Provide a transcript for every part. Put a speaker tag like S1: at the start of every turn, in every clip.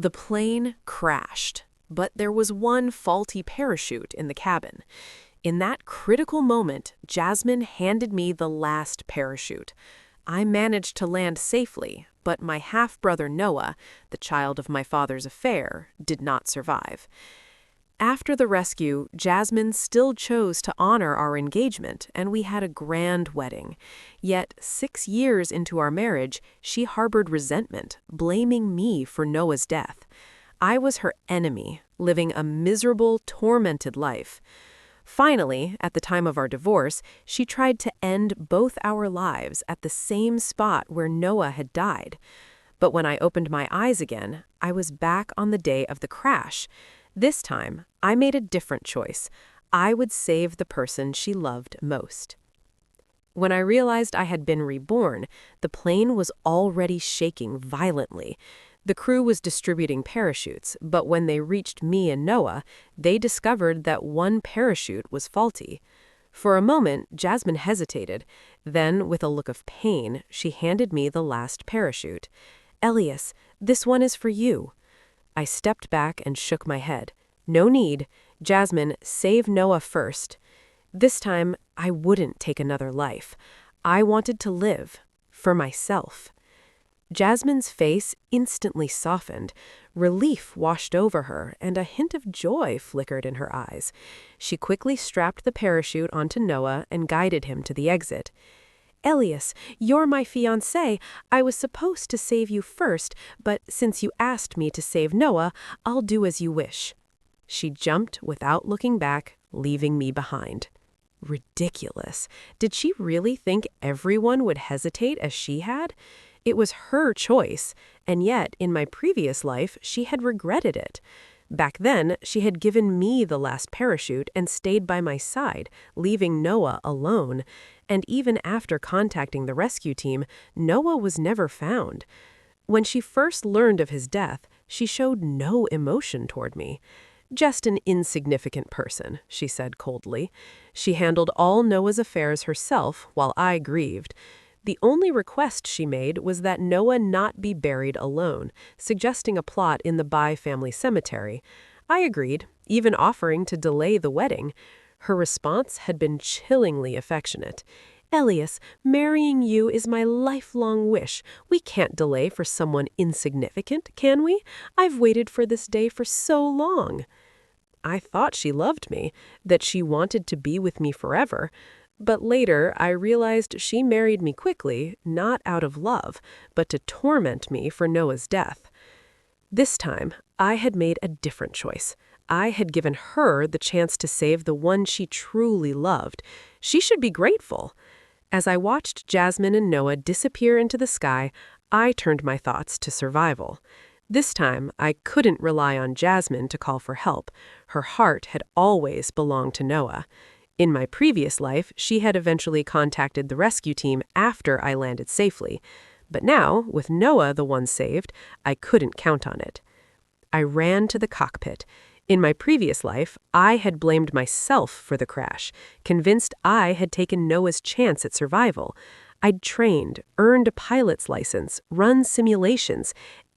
S1: The plane crashed, but there was one faulty parachute in the cabin. In that critical moment, Jasmine handed me the last parachute. I managed to land safely, but my half-brother Noah, the child of my father's affair, did not survive. After the rescue, Jasmine still chose to honor our engagement, and we had a grand wedding. Yet, 6 years into our marriage, she harbored resentment, blaming me for Noah's death. I was her enemy, living a miserable, tormented life. Finally, at the time of our divorce, she tried to end both our lives at the same spot where Noah had died. But when I opened my eyes again, I was back on the day of the crash. This time, I made a different choice. I would save the person she loved most. When I realized I had been reborn, the plane was already shaking violently. The crew was distributing parachutes, but when they reached me and Noah, they discovered that one parachute was faulty. For a moment, Jasmine hesitated. Then, with a look of pain, she handed me the last parachute. "Elias, this one is for you." I stepped back and shook my head. "No need. Jasmine, save Noah first." This time, I wouldn't take another life. I wanted to live. For myself. Jasmine's face instantly softened. Relief washed over her, and a hint of joy flickered in her eyes. She quickly strapped the parachute onto Noah and guided him to the exit. "Elias, you're my fiancé. I was supposed to save you first, but since you asked me to save Noah, I'll do as you wish." She jumped without looking back, leaving me behind. Ridiculous. Did she really think everyone would hesitate as she had? It was her choice, and yet, in my previous life, she had regretted it. Back then, she had given me the last parachute and stayed by my side, leaving Noah alone. And even after contacting the rescue team, Noah was never found. When she first learned of his death, she showed no emotion toward me. "Just an insignificant person," she said coldly. She handled all Noah's affairs herself while I grieved. The only request she made was that Noah not be buried alone, suggesting a plot in the Bai family cemetery. I agreed, even offering to delay the wedding. Her response had been chillingly affectionate. "Elias, marrying you is my lifelong wish. We can't delay for someone insignificant, can we? I've waited for this day for so long." I thought she loved me, that she wanted to be with me forever. But later, I realized she married me quickly, not out of love, but to torment me for Noah's death. This time, I had made a different choice. I had given her the chance to save the one she truly loved. She should be grateful. As I watched Jasmine and Noah disappear into the sky, I turned my thoughts to survival. This time, I couldn't rely on Jasmine to call for help. Her heart had always belonged to Noah. In my previous life, she had eventually contacted the rescue team after I landed safely. But now, with Noah the one saved, I couldn't count on it. I ran to the cockpit. In my previous life, I had blamed myself for the crash, convinced I had taken Noah's chance at survival. I'd trained, earned a pilot's license, run simulations,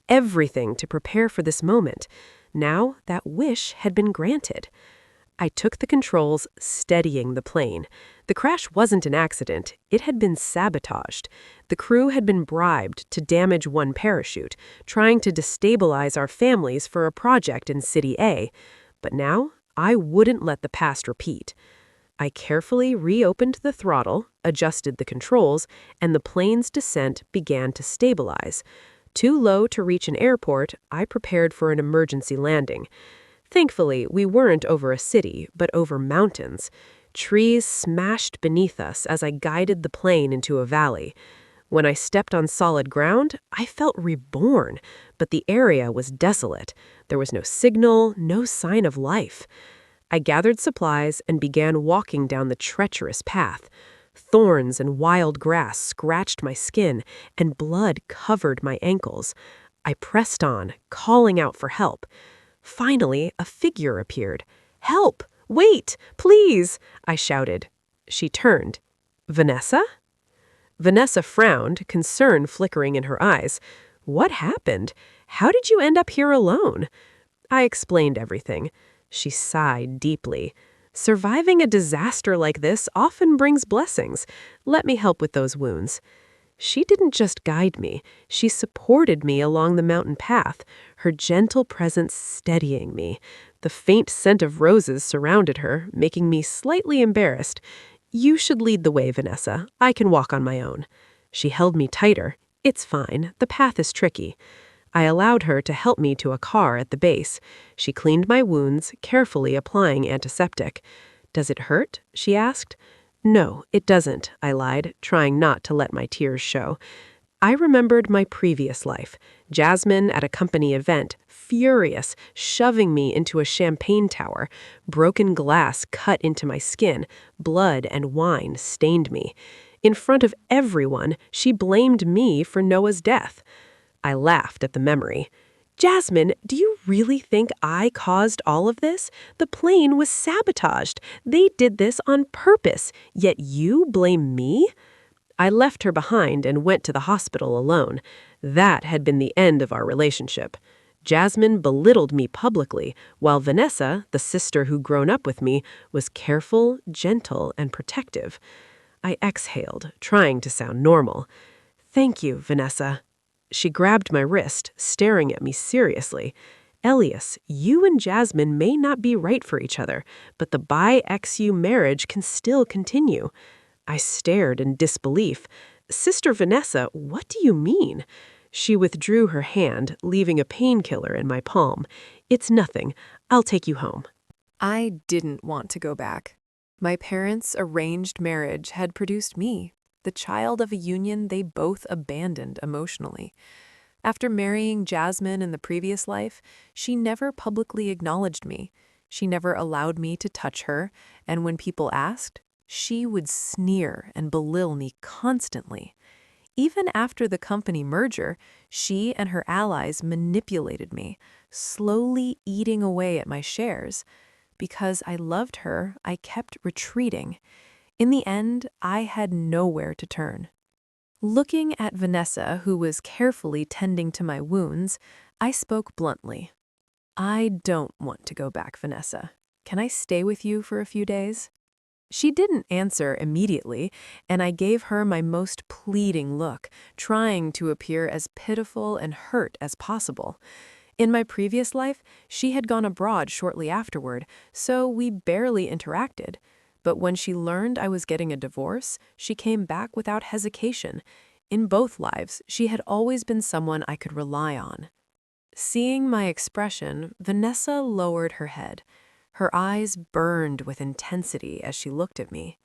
S1: everything to prepare for this moment. Now that wish had been granted. I took the controls, steadying the plane. The crash wasn't an accident. It had been sabotaged. The crew had been bribed to damage one parachute, trying to destabilize our families for a project in City A. But now, I wouldn't let the past repeat. I carefully reopened the throttle, adjusted the controls, and the plane's descent began to stabilize. Too low to reach an airport, I prepared for an emergency landing. Thankfully, we weren't over a city, but over mountains. Trees smashed beneath us as I guided the plane into a valley. When I stepped on solid ground, I felt reborn, but the area was desolate. There was no signal, no sign of life. I gathered supplies and began walking down the treacherous path. Thorns and wild grass scratched my skin, and blood covered my ankles. I pressed on, calling out for help. Finally, a figure appeared. "Help! Wait! Please!" I shouted. She turned. "Vanessa?" Vanessa frowned, concern flickering in her eyes. What happened? How did you end up here alone? I explained everything. She sighed deeply. Surviving a disaster like this often brings blessings. Let me help with those wounds. She didn't just guide me, she supported me along the mountain path, her gentle presence steadying me. The faint scent of roses surrounded her, making me slightly embarrassed. You should lead the way, Vanessa. I can walk on my own. She held me tighter. It's fine. The path is tricky. I allowed her to help me to a car at the base. She cleaned my wounds, carefully applying antiseptic. Does it hurt? She asked. No, it doesn't, I lied, trying not to let my tears show. I remembered my previous life. Jasmine at a company event, furious, shoving me into a champagne tower. Broken glass cut into my skin. Blood and wine stained me. In front of everyone, she blamed me for Noah's death. I laughed at the memory. Jasmine, do you really think I caused all of this? The plane was sabotaged. They did this on purpose, yet you blame me? I left her behind and went to the hospital alone. That had been the end of our relationship. Jasmine belittled me publicly, while Vanessa, the sister who'd grown up with me, was careful, gentle, and protective. I exhaled, trying to sound normal. Thank you, Vanessa. She grabbed my wrist, staring at me seriously. Elias, you and Jasmine may not be right for each other, but the bi-XU marriage can still continue. I stared in disbelief. Sister Vanessa, what do you mean? She withdrew her hand, leaving a painkiller in my palm. It's nothing. I'll take you home. I didn't want to go back. My parents' arranged marriage had produced me, the child of a union they both abandoned emotionally. After marrying Jasmine in the previous life, she never publicly acknowledged me. She never allowed me to touch her, and when people asked, she would sneer and belittle me constantly. Even after the company merger, she and her allies manipulated me, slowly eating away at my shares. Because I loved her, I kept retreating. In the end, I had nowhere to turn. Looking at Vanessa, who was carefully tending to my wounds, I spoke bluntly. I don't want to go back, Vanessa. Can I stay with you for a few days? She didn't answer immediately, and I gave her my most pleading look, trying to appear as pitiful and hurt as possible. In my previous life, she had gone abroad shortly afterward, so we barely interacted. But when she learned I was getting a divorce, she came back without hesitation. In both lives, she had always been someone I could rely on. Seeing my expression, Vanessa lowered her head. Her eyes burned with intensity as she looked at me.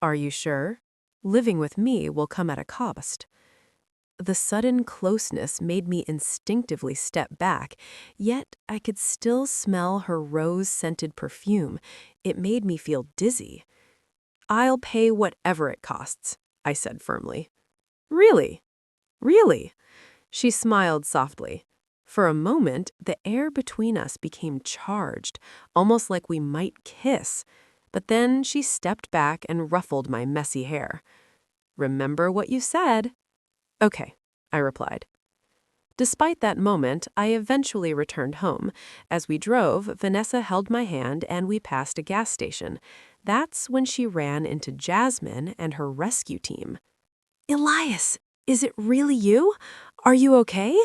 S1: Are you sure? Living with me will come at a cost. The sudden closeness made me instinctively step back, yet I could still smell her rose-scented perfume. It made me feel dizzy. I'll pay whatever it costs, I said firmly. Really? Really? She smiled softly. For a moment, the air between us became charged, almost like we might kiss. But then she stepped back and ruffled my messy hair. Remember what you said. Okay, I replied. Despite that moment, I eventually returned home. As we drove, Vanessa held my hand and we passed a gas station. That's when she ran into Jasmine and her rescue team. Elias, is it really you? Are you okay?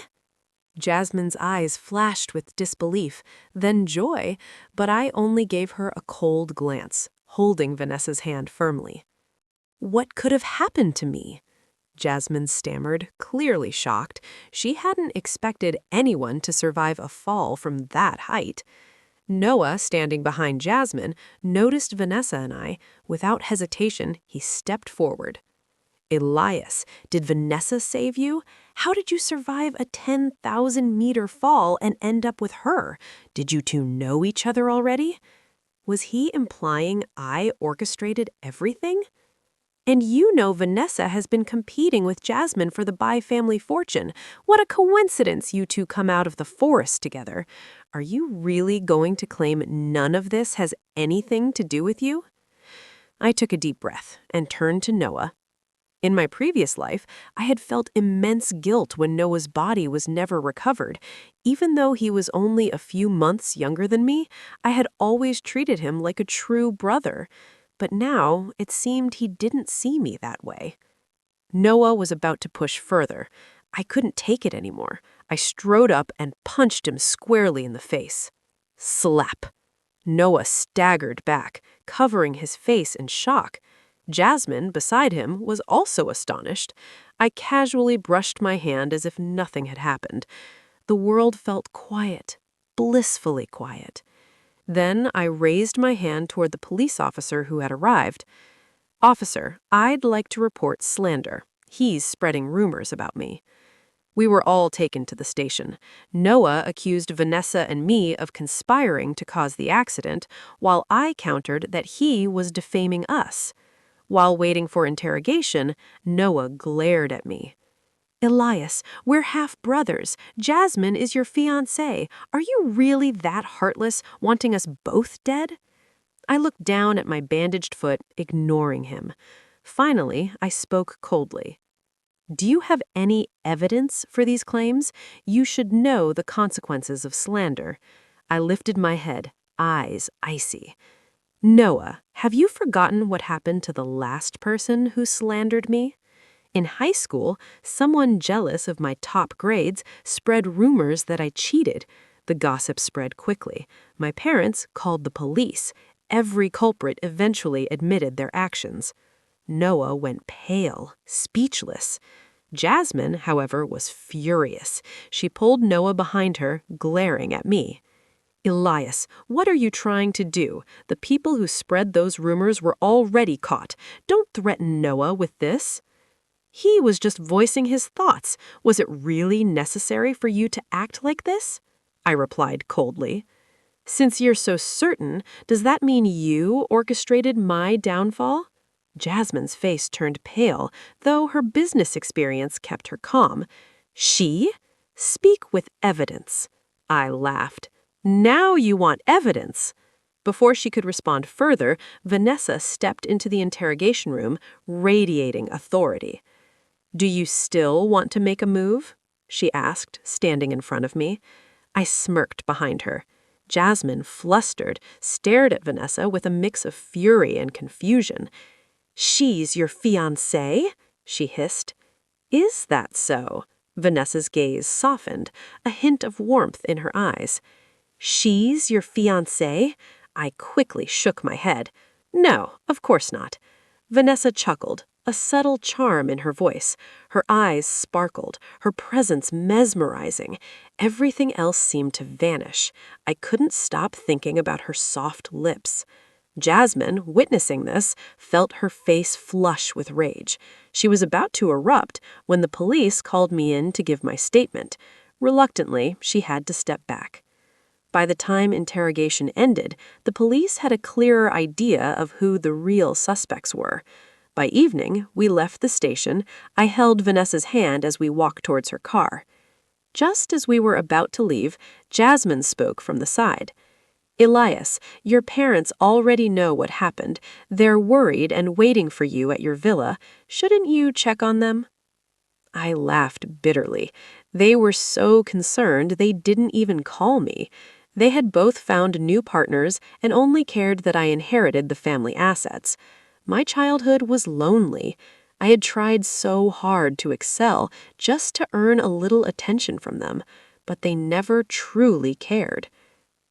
S1: Jasmine's eyes flashed with disbelief, then joy, but I only gave her a cold glance, holding Vanessa's hand firmly. What could have happened to me? Jasmine stammered, clearly shocked. She hadn't expected anyone to survive a fall from that height. Noah, standing behind Jasmine, noticed Vanessa and I. Without hesitation, he stepped forward. Elias, did Vanessa save you? How did you survive a 10,000-meter fall and end up with her? Did you two know each other already? Was he implying I orchestrated everything? And you know Vanessa has been competing with Jasmine for the Bai family fortune. What a coincidence you two come out of the forest together. Are you really going to claim none of this has anything to do with you? I took a deep breath and turned to Noah. In my previous life, I had felt immense guilt when Noah's body was never recovered. Even though he was only a few months younger than me, I had always treated him like a true brother. But now, it seemed he didn't see me that way. Noah was about to push further. I couldn't take it anymore. I strode up and punched him squarely in the face. Slap. Noah staggered back, covering his face in shock. Jasmine, beside him, was also astonished. I casually brushed my hand as if nothing had happened. The world felt quiet, blissfully quiet. Then I raised my hand toward the police officer who had arrived. "Officer, I'd like to report slander. He's spreading rumors about me." We were all taken to the station. Noah accused Vanessa and me of conspiring to cause the accident, while I countered that he was defaming us. While waiting for interrogation, Noah glared at me. "Elias, we're half-brothers. Jasmine is your fiancée. Are you really that heartless, wanting us both dead?" I looked down at my bandaged foot, ignoring him. Finally, I spoke coldly. "Do you have any evidence for these claims? You should know the consequences of slander." I lifted my head, eyes icy. "Noah, have you forgotten what happened to the last person who slandered me? In high school, someone jealous of my top grades spread rumors that I cheated. The gossip spread quickly. My parents called the police. Every culprit eventually admitted their actions." Noah went pale, speechless. Jasmine, however, was furious. She pulled Noah behind her, glaring at me. "Elias, what are you trying to do? The people who spread those rumors were already caught. Don't threaten Noah with this." "He was just voicing his thoughts. Was it really necessary for you to act like this?" I replied coldly. "Since you're so certain, does that mean you orchestrated my downfall?" Jasmine's face turned pale, though her business experience kept her calm. "She? Speak with evidence." I laughed. "Now you want evidence." Before she could respond further, Vanessa stepped into the interrogation room, radiating authority. "Do you still want to make a move?" she asked, standing in front of me. I smirked behind her. Jasmine, flustered, stared at Vanessa with a mix of fury and confusion. "She's your fiancée?" she hissed. "Is that so?" Vanessa's gaze softened, a hint of warmth in her eyes. "She's your fiancée?" I quickly shook my head. "No, of course not." Vanessa chuckled, a subtle charm in her voice. Her eyes sparkled, her presence mesmerizing. Everything else seemed to vanish. I couldn't stop thinking about her soft lips. Jasmine, witnessing this, felt her face flush with rage. She was about to erupt when the police called me in to give my statement. Reluctantly, she had to step back. By the time interrogation ended, the police had a clearer idea of who the real suspects were. By evening, we left the station. I held Vanessa's hand as we walked towards her car. Just as we were about to leave, Jasmine spoke from the side. "Elias, your parents already know what happened. They're worried and waiting for you at your villa. Shouldn't you check on them?" I laughed bitterly. They were so concerned they didn't even call me. They had both found new partners and only cared that I inherited the family assets. My childhood was lonely. I had tried so hard to excel just to earn a little attention from them, but they never truly cared.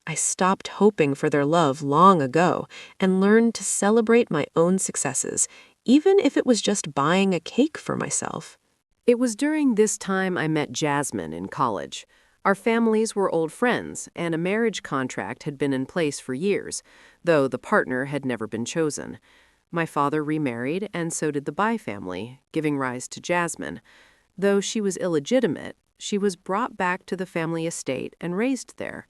S1: I stopped hoping for their love long ago and learned to celebrate my own successes, even if it was just buying a cake for myself. It was during this time I met Jasmine in college. Our families were old friends, and a marriage contract had been in place for years, though the partner had never been chosen. My father remarried, and so did the Bai family, giving rise to Jasmine. Though she was illegitimate, she was brought back to the family estate and raised there.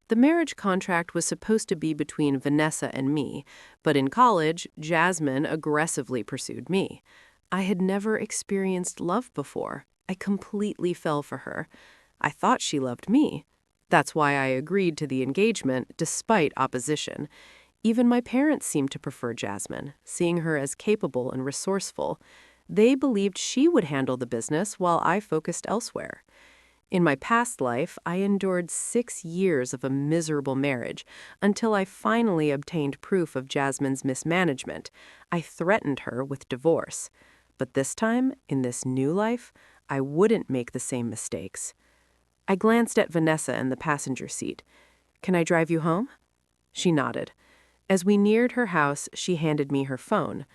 S1: The marriage contract was supposed to be between Vanessa and me, but in college, Jasmine aggressively pursued me. I had never experienced love before. I completely fell for her. I thought she loved me. That's why I agreed to the engagement, despite opposition. Even my parents seemed to prefer Jasmine, seeing her as capable and resourceful. They believed she would handle the business while I focused elsewhere. In my past life, I endured 6 years of a miserable marriage until I finally obtained proof of Jasmine's mismanagement. I threatened her with divorce. But this time, in this new life, I wouldn't make the same mistakes. I glanced at Vanessa in the passenger seat. "Can I drive you home?" She nodded. As we neared her house, she handed me her phone.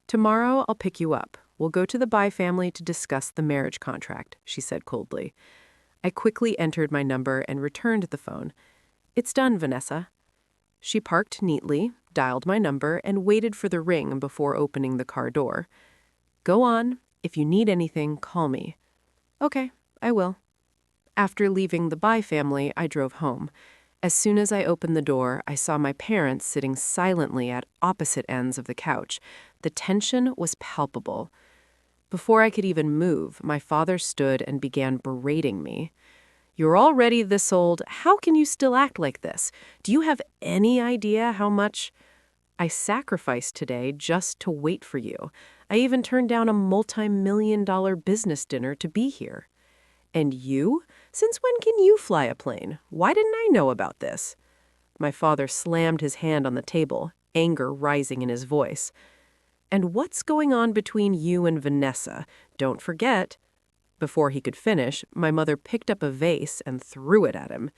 S1: "Tomorrow, I'll pick you up. We'll go to the Bai family to discuss the marriage contract," she said coldly. I quickly entered my number and returned the phone. "It's done, Vanessa." She parked neatly, dialed my number, and waited for the ring before opening the car door. "Go on. If you need anything, call me." "Okay, I will." After leaving the Bai family, I drove home. As soon as I opened the door, I saw my parents sitting silently at opposite ends of the couch. The tension was palpable. Before I could even move, my father stood and began berating me. "You're already this old. How can you still act like this? Do you have any idea how much I sacrificed today just to wait for you? I even turned down a multi-million-dollar business dinner to be here. And you? Since when can you fly a plane? Why didn't I know about this?" My father slammed his hand on the table, anger rising in his voice. "And what's going on between you and Vanessa? Don't forget." Before he could finish, my mother picked up a vase and threw it at him.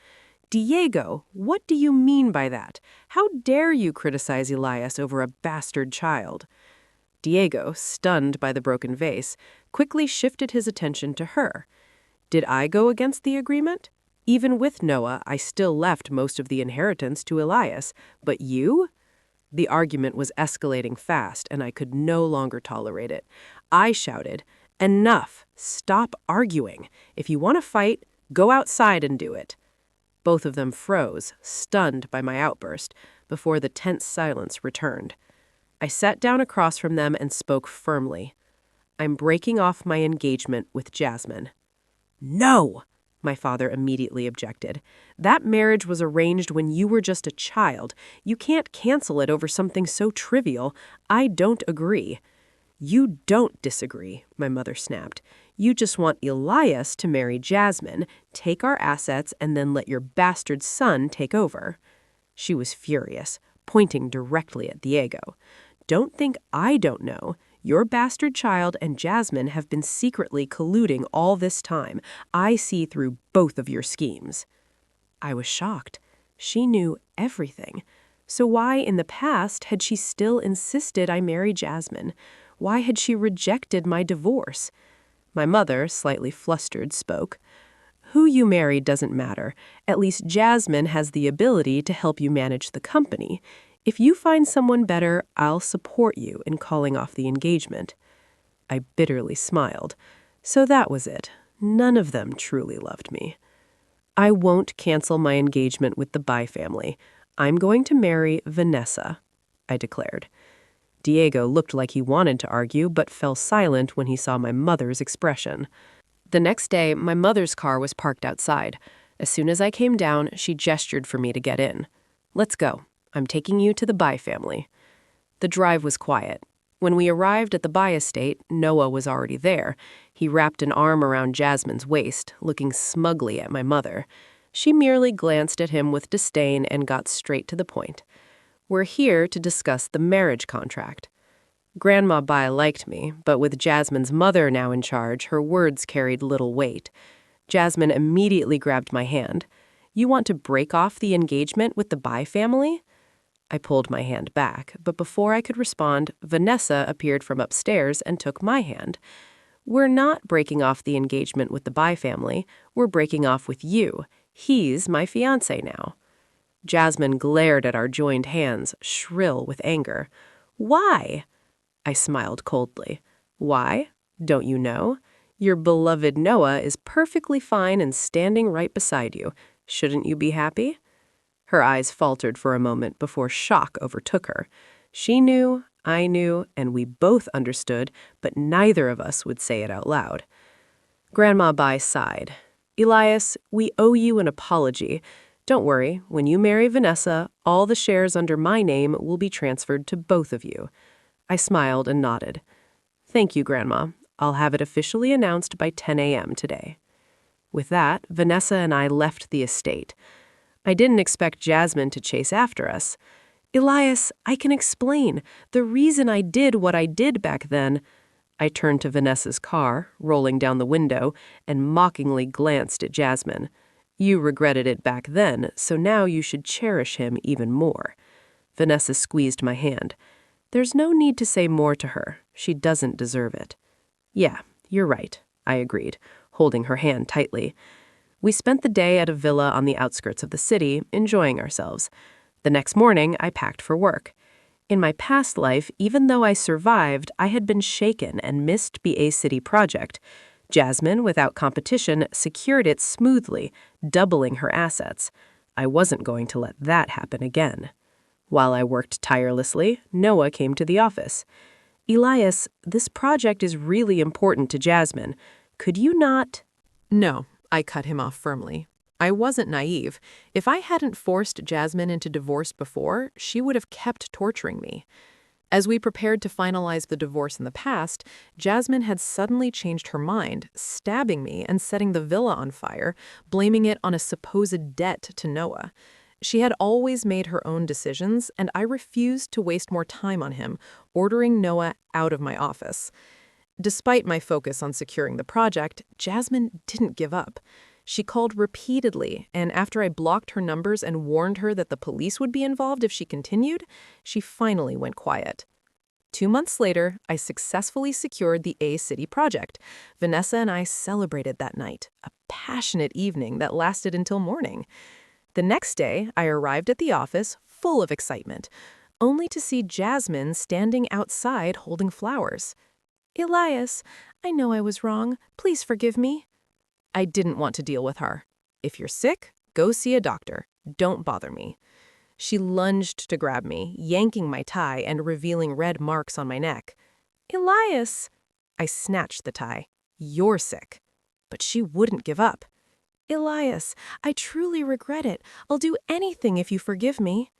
S1: "Diego, what do you mean by that? How dare you criticize Elias over a bastard child?" Diego, stunned by the broken vase, quickly shifted his attention to her. Did I go against the agreement? Even with Noah, I still left most of the inheritance to Elias. But you? The argument was escalating fast, and I could no longer tolerate it. I shouted, "Enough! Stop arguing. If you want to fight, go outside and do it." Both of them froze, stunned by my outburst, before the tense silence returned. I sat down across from them and spoke firmly. "I'm breaking off my engagement with Jasmine." "No!" My father immediately objected. "That marriage was arranged when you were just a child. You can't cancel it over something so trivial. I don't agree." "You don't disagree," my mother snapped. "You just want Elias to marry Jasmine, take our assets, and then let your bastard son take over." She was furious, pointing directly at Diego. "Don't think I don't know. Your bastard child and Jasmine have been secretly colluding all this time. I see through both of your schemes." I was shocked. She knew everything. So why, in the past, had she still insisted I marry Jasmine? Why had she rejected my divorce? My mother, slightly flustered, spoke. "Who you marry doesn't matter. At least Jasmine has the ability to help you manage the company. If you find someone better, I'll support you in calling off the engagement." I bitterly smiled. So that was it. None of them truly loved me. "I won't cancel my engagement with the Bai family. I'm going to marry Vanessa," I declared. Diego looked like he wanted to argue, but fell silent when he saw my mother's expression. The next day, my mother's car was parked outside. As soon as I came down, she gestured for me to get in. "Let's go. I'm taking you to the Bai family." The drive was quiet. When we arrived at the Bai estate, Noah was already there. He wrapped an arm around Jasmine's waist, looking smugly at my mother. She merely glanced at him with disdain and got straight to the point. "We're here to discuss the marriage contract." Grandma Bai liked me, but with Jasmine's mother now in charge, her words carried little weight. Jasmine immediately grabbed my hand. "You want to break off the engagement with the Bai family?" I pulled my hand back, but before I could respond, Vanessa appeared from upstairs and took my hand. "We're not breaking off the engagement with the Bai family. We're breaking off with you. He's my fiancé now." Jasmine glared at our joined hands, shrill with anger. "Why?" I smiled coldly. "Why? Don't you know? Your beloved Noah is perfectly fine and standing right beside you. Shouldn't you be happy?" Her eyes faltered for a moment before shock overtook her. She knew, I knew, and we both understood, but neither of us would say it out loud. Grandma Bai sighed. "Elias, we owe you an apology. Don't worry, when you marry Vanessa, all the shares under my name will be transferred to both of you." I smiled and nodded. Thank you, Grandma. I'll have it officially announced by 10 a.m. today. With that, Vanessa and I left the estate. I didn't expect Jasmine to chase after us. Elias, I can explain. The reason I did what I did back then. I turned to Vanessa's car, rolling down the window, and mockingly glanced at Jasmine. You regretted it back then, so now you should cherish him even more. Vanessa squeezed my hand. There's no need to say more to her. She doesn't deserve it. Yeah, you're right, I agreed, holding her hand tightly. We spent the day at a villa on the outskirts of the city, enjoying ourselves. The next morning, I packed for work. In my past life, even though I survived, I had been shaken and missed the A-City project. Jasmine, without competition, secured it smoothly, doubling her assets. I wasn't going to let that happen again. While I worked tirelessly, Noah came to the office. Elias, this project is really important to Jasmine. Could you not? No, I cut him off firmly. I wasn't naive. If I hadn't forced Jasmine into divorce before, she would have kept torturing me. As we prepared to finalize the divorce in the past, Jasmine had suddenly changed her mind, stabbing me and setting the villa on fire, blaming it on a supposed debt to Noah. She had always made her own decisions, and I refused to waste more time on him, ordering Noah out of my office. Despite my focus on securing the project, Jasmine didn't give up. She called repeatedly, and after I blocked her numbers and warned her that the police would be involved if she continued, she finally went quiet. 2 months later, I successfully secured the A-City project. Vanessa and I celebrated that night, a passionate evening that lasted until morning. The next day, I arrived at the office full of excitement, only to see Jasmine standing outside holding flowers. Elias, I know I was wrong. Please forgive me. I didn't want to deal with her. If you're sick, go see a doctor. Don't bother me. She lunged to grab me, yanking my tie and revealing red marks on my neck. Elias! I snatched the tie. You're sick. But she wouldn't give up. Elias, I truly regret it. I'll do anything if you forgive me.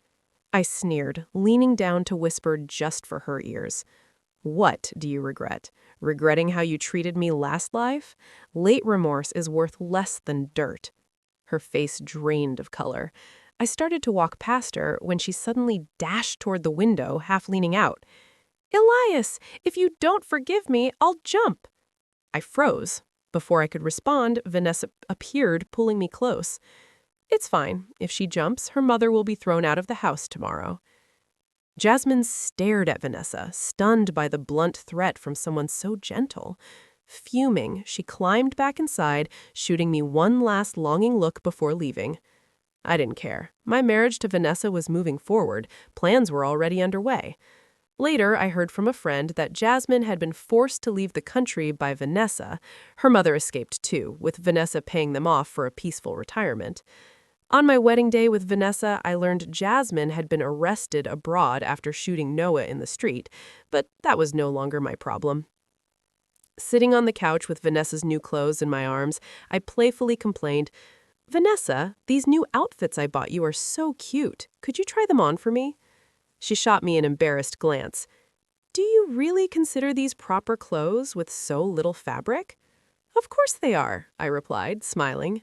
S1: I sneered, leaning down to whisper just for her ears. What do you regret? Regretting how you treated me last life? Late remorse is worth less than dirt. Her face drained of color. I started to walk past her when she suddenly dashed toward the window, half leaning out. Elias, if you don't forgive me, I'll jump. I froze. Before I could respond, Vanessa appeared, pulling me close. It's fine. If she jumps, her mother will be thrown out of the house tomorrow. Jasmine stared at Vanessa, stunned by the blunt threat from someone so gentle. Fuming, she climbed back inside, shooting me one last longing look before leaving. I didn't care. My marriage to Vanessa was moving forward. Plans were already underway. Later, I heard from a friend that Jasmine had been forced to leave the country by Vanessa. Her mother escaped too, with Vanessa paying them off for a peaceful retirement. On my wedding day with Vanessa, I learned Jasmine had been arrested abroad after shooting Noah in the street, but that was no longer my problem. Sitting on the couch with Vanessa's new clothes in my arms, I playfully complained, Vanessa, these new outfits I bought you are so cute. Could you try them on for me? She shot me an embarrassed glance. Do you really consider these proper clothes with so little fabric? Of course they are, I replied, smiling.